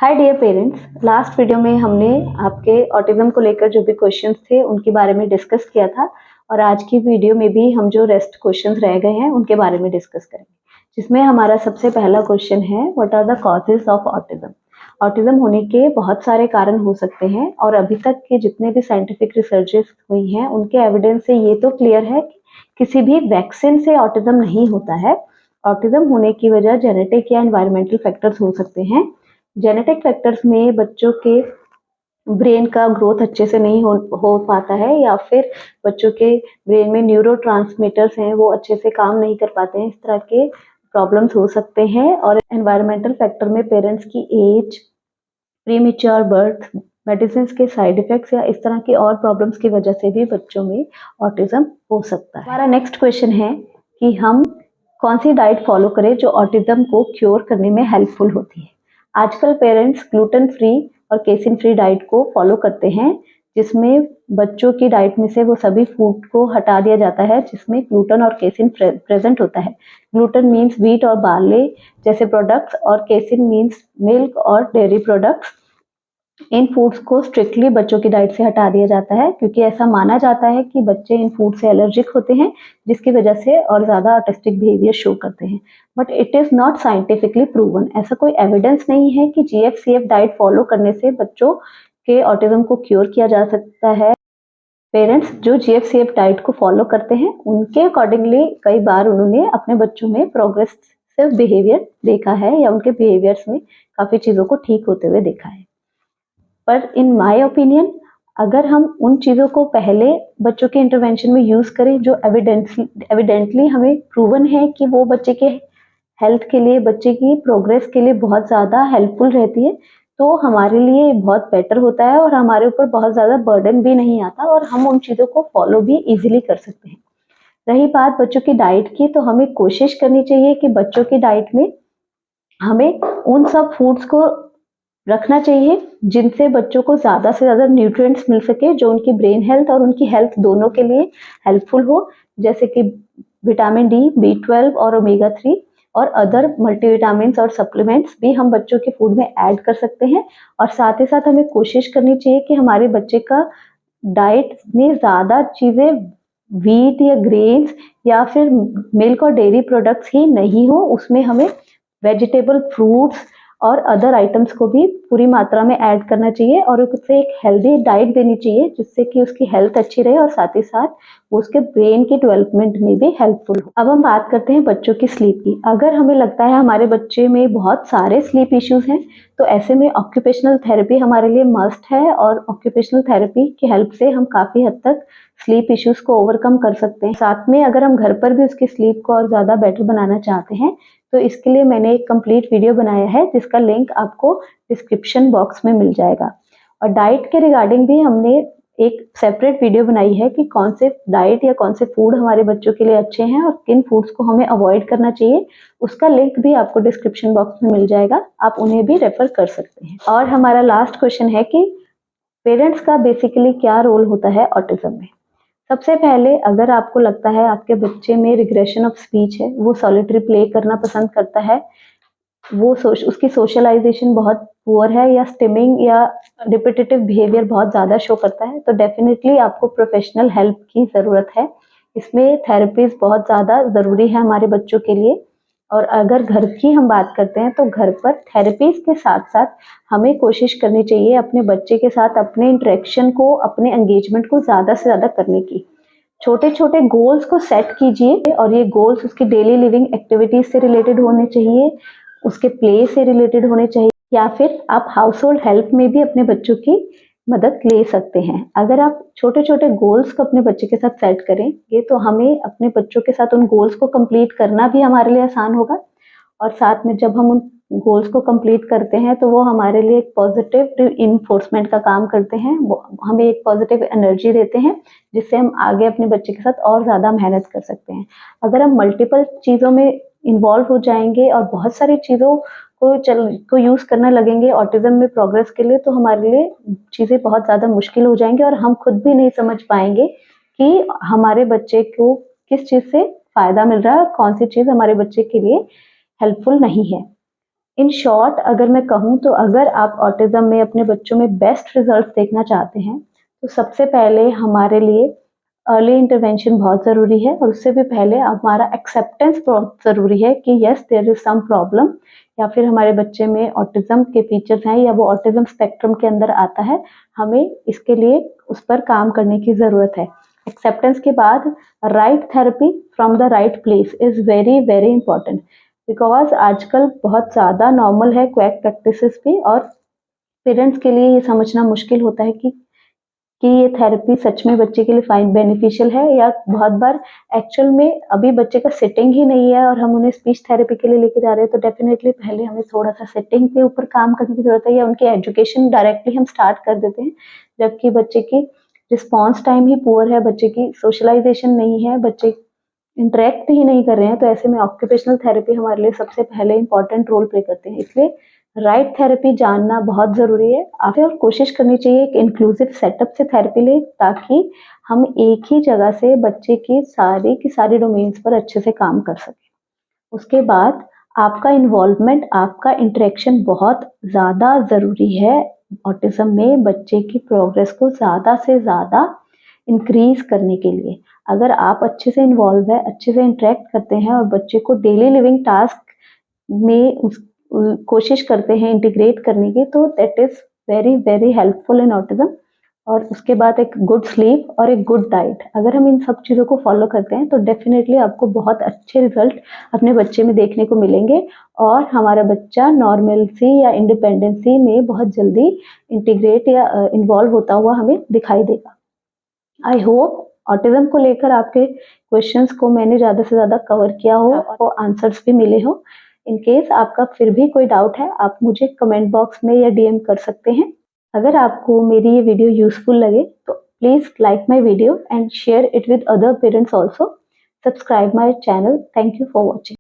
हाय dear parents, last video में हमने आपके ऑटिज्म को लेकर जो भी क्वेश्चंस थे उनके बारे में डिस्कस किया था और आज की वीडियो में भी हम जो रेस्ट क्वेश्चंस रह गए हैं उनके बारे में डिस्कस करेंगे, जिसमें हमारा सबसे पहला क्वेश्चन है what are the causes of autism. Autism होने के बहुत सारे कारण हो सकते हैं और अभी तक के जितने भी साइंटिफिक रिसर्चेस हुई हैं उनके एविडेंस से ये तो क्लियर है कि किसी भी वैक्सीन से ऑटिज्म नहीं होता है। ऑटिज्म होने की वजह जेनेटिक या एनवायरमेंटल फैक्टर्स हो सकते हैं। जेनेटिक फैक्टर्स में बच्चों के ब्रेन का ग्रोथ अच्छे से नहीं हो पाता है या फिर बच्चों के ब्रेन में न्यूरोट्रांसमीटर्स हैं वो अच्छे से काम नहीं कर पाते हैं, इस तरह के प्रॉब्लम्स हो सकते हैं। और एनवायरमेंटल फैक्टर में पेरेंट्स की एज, प्रीमेच्योर बर्थ, मेडिसिन के साइड इफेक्ट्स या इस तरह की और प्रॉब्लम्स की वजह से भी बच्चों में ऑटिज्म हो सकता है। हमारा नेक्स्ट क्वेश्चन है कि हम कौन सी डाइट फॉलो करें जो ऑटिज्म को क्योर करने में हेल्पफुल होती है। आजकल पेरेंट्स ग्लूटेन फ्री और केसिन फ्री डाइट को फॉलो करते हैं, जिसमें बच्चों की डाइट में से वो सभी फूड को हटा दिया जाता है जिसमें ग्लूटेन और केसिन प्रेजेंट होता है। ग्लूटेन मीन्स व्हीट और बार्ले जैसे प्रोडक्ट्स और केसिन मीन्स मिल्क और डेयरी प्रोडक्ट्स। इन फूड्स को स्ट्रिक्टली बच्चों की डाइट से हटा दिया जाता है क्योंकि ऐसा माना जाता है कि बच्चे इन फूड से एलर्जिक होते हैं, जिसकी वजह से और ज़्यादा ऑटिस्टिक बिहेवियर शो करते हैं। But it is not scientifically proven. ऐसा कोई एविडेंस नहीं है कि GFCF डाइट फॉलो करने से बच्चों के ऑटिज्म को क्योर किया जा सकता है। पेरेंट्स जो GFCF डाइट को फॉलो करते हैं उनके अकॉर्डिंगली कई बार उन्होंने अपने बच्चों में प्रोग्रेसिव बिहेवियर देखा है या उनके बिहेवियर्स में काफ़ी चीज़ों को ठीक होते हुए देखा है। पर इन माय ओपिनियन अगर हम उन चीज़ों को पहले बच्चों के इंटरवेंशन में यूज़ करें जो एविडेंटली हमें प्रूवन है कि वो बच्चे के हेल्थ के लिए, बच्चे की प्रोग्रेस के लिए बहुत ज़्यादा हेल्पफुल रहती है, तो हमारे लिए बहुत बेटर होता है और हमारे ऊपर बहुत ज़्यादा बर्डन भी नहीं आता और हम उन चीज़ों को फॉलो भी ईजिली कर सकते हैं। रही बात बच्चों की डाइट की, तो हमें कोशिश करनी चाहिए कि बच्चों की डाइट में हमें उन सब फूड्स को रखना चाहिए जिनसे बच्चों को ज़्यादा से ज़्यादा न्यूट्रिएंट्स मिल सके, जो उनकी ब्रेन हेल्थ और उनकी हेल्थ दोनों के लिए हेल्पफुल हो, जैसे कि विटामिन डी, B12 और ओमेगा 3 और अदर मल्टीविटामिन्स और सप्लीमेंट्स भी हम बच्चों के फूड में ऐड कर सकते हैं। और साथ ही साथ हमें कोशिश करनी चाहिए कि हमारे बच्चे का डाइट में ज़्यादा चीज़ें व्हीट या ग्रेन्स या फिर मिल्क और डेयरी प्रोडक्ट्स ही नहीं हो, उसमें हमें वेजिटेबल, फ्रूट्स और अदर आइटम्स को भी पूरी मात्रा में ऐड करना चाहिए और उसे एक हेल्दी डाइट देनी चाहिए जिससे कि उसकी हेल्थ अच्छी रहे और साथ ही साथ वो उसके ब्रेन के डेवलपमेंट में भी हेल्पफुल हो। अब हम बात करते हैं बच्चों की स्लीप की। अगर हमें लगता है हमारे बच्चे में बहुत सारे स्लीप इश्यूज हैं, तो ऐसे में ऑक्यूपेशनल थेरेपी हमारे लिए मस्ट है और ऑक्यूपेशनल थेरेपी की हेल्प से हम काफ़ी हद तक स्लीप इश्यूज को ओवरकम कर सकते हैं। साथ में अगर हम घर पर भी उसकी स्लीप को और ज़्यादा बेटर बनाना चाहते हैं तो इसके लिए मैंने एक कंप्लीट वीडियो बनाया है जिसका लिंक आपको डिस्क्रिप्शन बॉक्स में मिल जाएगा। और डाइट के रिगार्डिंग भी हमने एक सेपरेट वीडियो बनाई है कि कौन से डाइट या कौन से फूड हमारे बच्चों के लिए अच्छे हैं और किन फूड्स को हमें अवॉइड करना चाहिए। उसका लिंक भी आपको डिस्क्रिप्शन बॉक्स में मिल जाएगा, आप उन्हें भी रेफर कर सकते हैं। और हमारा लास्ट क्वेश्चन है कि पेरेंट्स का बेसिकली क्या रोल होता है ऑटिज्म में। सबसे पहले अगर आपको लगता है आपके बच्चे में रिग्रेशन ऑफ स्पीच है, वो सॉलिटरी प्ले करना पसंद करता है, वो उसकी सोशलाइजेशन बहुत पुअर है या स्टिमिंग या रिपीटेटिव बिहेवियर बहुत ज़्यादा शो करता है, तो डेफिनेटली आपको प्रोफेशनल हेल्प की ज़रूरत है। इसमें थेरेपीज बहुत ज़्यादा ज़रूरी है हमारे बच्चों के लिए। और अगर घर की हम बात करते हैं तो घर पर थेरेपीज के साथ साथ हमें कोशिश करनी चाहिए अपने बच्चे के साथ अपने इंटरेक्शन को, अपने एंगेजमेंट को ज़्यादा से ज़्यादा करने की। छोटे छोटे गोल्स को सेट कीजिए और ये गोल्स उसकी डेली लिविंग एक्टिविटीज से रिलेटेड होने चाहिए, उसके प्ले से रिलेटेड होने चाहिए, या फिर आप हाउस होल्ड हेल्प में भी अपने बच्चों की मदद ले सकते हैं। अगर आप छोटे छोटे गोल्स को अपने बच्चे के साथ सेट करेंगे तो हमें अपने बच्चों के साथ उन गोल्स को कंप्लीट करना भी हमारे लिए आसान होगा। और साथ में जब हम उन गोल्स को कंप्लीट करते हैं तो वो हमारे लिए एक पॉजिटिव इन्फोर्समेंट का काम करते हैं, वो हमें एक पॉजिटिव एनर्जी देते हैं जिससे हम आगे अपने बच्चे के साथ और ज़्यादा मेहनत कर सकते हैं। अगर हम मल्टीपल चीज़ों में इन्वॉल्व हो जाएंगे और बहुत सारी चीज़ों को यूज़ करने लगेंगे ऑटिज्म में प्रोग्रेस के लिए, तो हमारे लिए चीज़ें बहुत ज़्यादा मुश्किल हो जाएंगी और हम खुद भी नहीं समझ पाएंगे कि हमारे बच्चे को किस चीज़ से फ़ायदा मिल रहा है और कौन सी चीज़ हमारे बच्चे के लिए हेल्पफुल नहीं है। इन शॉर्ट अगर मैं कहूँ तो अगर आप ऑटिज्म में अपने बच्चों में बेस्ट रिजल्ट देखना चाहते हैं तो सबसे पहले हमारे लिए अर्ली इंटरवेंशन बहुत ज़रूरी है, और उससे भी पहले हमारा एक्सेप्टेंस बहुत ज़रूरी है कि yes there is some problem, या फिर हमारे बच्चे में ऑटिज्म के फीचर्स हैं या वो ऑटिज्म स्पेक्ट्रम के अंदर आता है, हमें इसके लिए उस पर काम करने की ज़रूरत है। एक्सेप्टेंस के बाद right therapy from the right place is very very important, because आजकल बहुत ज़्यादा नॉर्मल है क्वैक प्रैक्टिसेस भी, और पेरेंट्स के लिए ये समझना मुश्किल होता है कि ये थेरेपी सच में बच्चे के लिए फाइन बेनिफिशियल है, या बहुत बार एक्चुअल में अभी बच्चे का सिटिंग ही नहीं है और हम उन्हें स्पीच थेरेपी के लिए लेके जा रहे हैं, तो डेफिनेटली पहले हमें थोड़ा सा सिटिंग के ऊपर काम करने की जरूरत है, या उनकी एजुकेशन डायरेक्टली हम स्टार्ट कर देते हैं जबकि बच्चे की रिस्पॉन्स टाइम ही पुअर है, बच्चे की सोशलाइजेशन नहीं है, बच्चे इंटरेक्ट ही नहीं कर रहे हैं, तो ऐसे में ऑक्यूपेशनल थेरेपी हमारे लिए सबसे पहले इंपॉर्टेंट रोल प्ले करते हैं। इसलिए राइट थेरेपी जानना बहुत ज़रूरी है। आपको और कोशिश करनी चाहिए एक इंक्लूसिव सेटअप से थेरेपी ले, ताकि हम एक ही जगह से बच्चे की सारी डोमेन्स पर अच्छे से काम कर सकें। उसके बाद आपका इन्वॉल्वमेंट, आपका इंटरेक्शन बहुत ज़्यादा ज़रूरी है ऑटिज्म में बच्चे की प्रोग्रेस को ज़्यादा से ज़्यादा इंक्रीज करने के लिए। अगर आप अच्छे से इन्वॉल्व है, अच्छे से इंटरेक्ट करते हैं और बच्चे को डेली लिविंग टास्क में कोशिश करते हैं इंटीग्रेट करने की, तो that is very very helpful in autism. और उसके बाद एक गुड स्लीप और एक गुड डाइट, अगर हम इन सब चीज़ों को फॉलो करते हैं तो डेफिनेटली आपको बहुत अच्छे रिजल्ट अपने बच्चे में देखने को मिलेंगे, और हमारा बच्चा नॉर्मलसी या इंडिपेंडेंसी में बहुत जल्दी इंटीग्रेट या इन्वॉल्व होता हुआ हमें दिखाई देगा। आई होप ऑटिज्म को लेकर आपके क्वेश्चंस को मैंने ज़्यादा से ज़्यादा कवर किया हो, आपको आंसर्स भी मिले हो। इन केस आपका फिर भी कोई डाउट है, आप मुझे कमेंट बॉक्स में या डीएम कर सकते हैं। अगर आपको मेरी ये वीडियो यूजफुल लगे तो please like my video and share it with other parents also. Subscribe my channel. Thank you for watching.